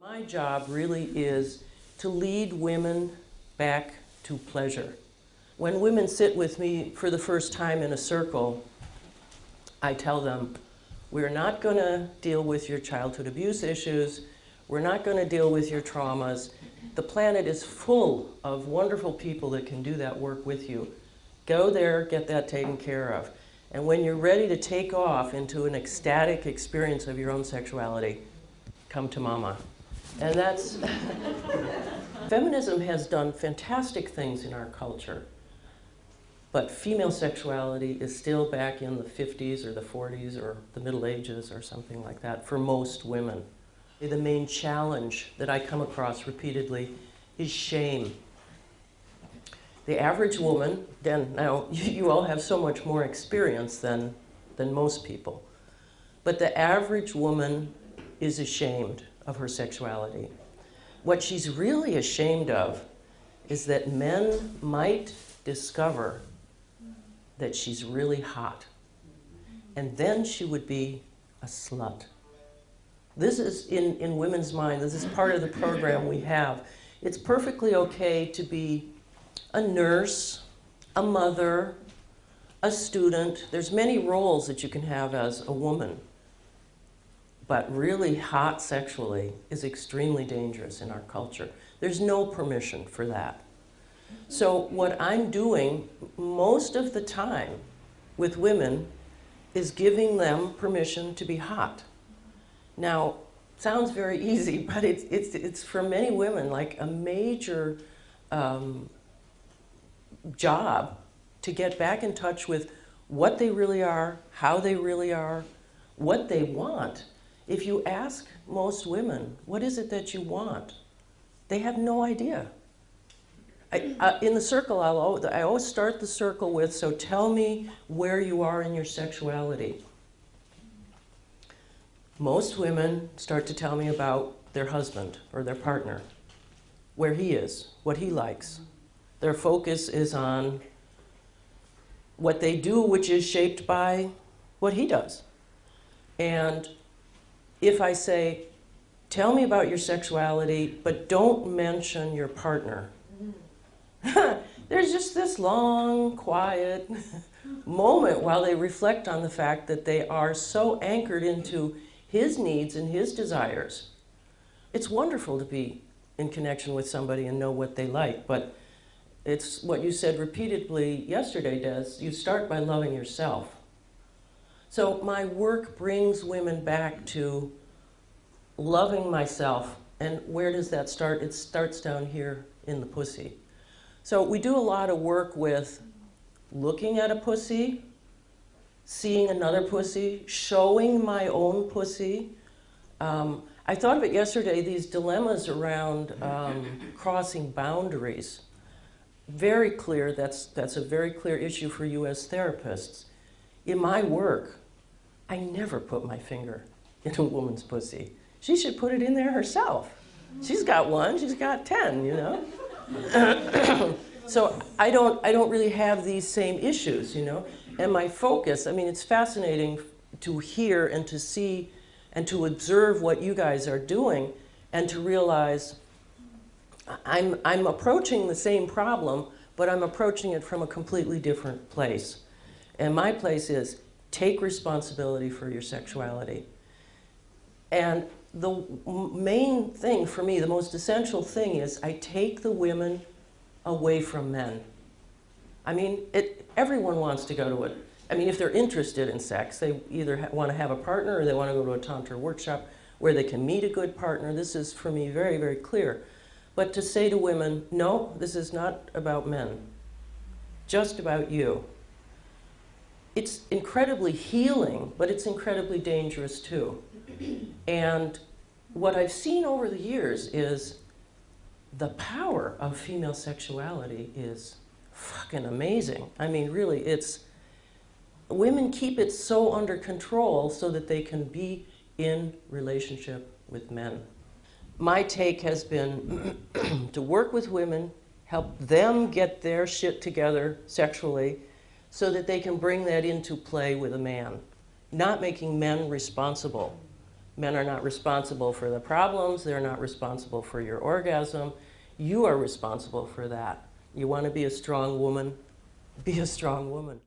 My job really is to lead women back to pleasure. When women sit with me for the first time in a circle, I tell them, we're not going to deal with your childhood abuse issues. We're not going to deal with your traumas. The planet is full of wonderful people that can do that work with you. Go there, get that taken care of. And when you're ready to take off into an ecstatic experience of your own sexuality, come to Mama. And that's, feminism has done fantastic things in our culture, but female sexuality is still back in the 50s or the 40s or the Middle Ages or something like that for most women. The main challenge that I come across repeatedly is shame. The average woman, again, now you all have so much more experience than most people, but the average woman is ashamed of her sexuality. What she's really ashamed of is that men might discover that she's really hot, and then she would be a slut. This is in women's mind, this is part of the program we have. It's perfectly okay to be a nurse, a mother, a student. There's many roles that you can have as a woman. But really hot sexually is extremely dangerous in our culture. There's no permission for that. So what I'm doing most of the time with women is giving them permission to be hot. Now, sounds very easy, but it's for many women like a major job to get back in touch with what they really are, how they really are, what they want. If you ask most women, what is it that you want? They have no idea. In the circle, I always start the circle with, so tell me where you are in your sexuality. Most women start to tell me about their husband or their partner, where he is, what he likes. Their focus is on what they do, which is shaped by what he does. And if I say, tell me about your sexuality, but don't mention your partner, there's just this long, quiet moment while they reflect on the fact that they are so anchored into his needs and his desires. It's wonderful to be in connection with somebody and know what they like, but it's what you said repeatedly yesterday, Des. You start by loving yourself. So my work brings women back to loving myself. And where does that start? It starts down here in the pussy. So we do a lot of work with looking at a pussy, seeing another pussy, showing my own pussy. I thought of it yesterday, these dilemmas around crossing boundaries. Very clear, that's a very clear issue for you as therapists. In my work, I never put my finger in a woman's pussy. She should put it in there herself. She's got one, she's got 10, you know? So I don't really have these same issues, you know? And my focus, I mean, it's fascinating to hear and to see and to observe what you guys are doing and to realize I'm approaching the same problem, but I'm approaching it from a completely different place. And my place is take responsibility for your sexuality. And the main thing for me, the most essential thing is I take the women away from men. I mean, everyone wants to go to it. I mean, if they're interested in sex, they either want to have a partner or they want to go to a tantra workshop where they can meet a good partner. This is, for me, very, very clear. But to say to women, no, this is not about men, just about you. It's incredibly healing, but it's incredibly dangerous too. And what I've seen over the years is the power of female sexuality is fucking amazing. I mean, really, women keep it so under control so that they can be in relationship with men. My take has been to work with women, help them get their shit together sexually so that they can bring that into play with a man, not making men responsible Men are not responsible for the problems. They're not responsible for your orgasm. You are responsible for that. You want to be a strong woman? Be a strong woman.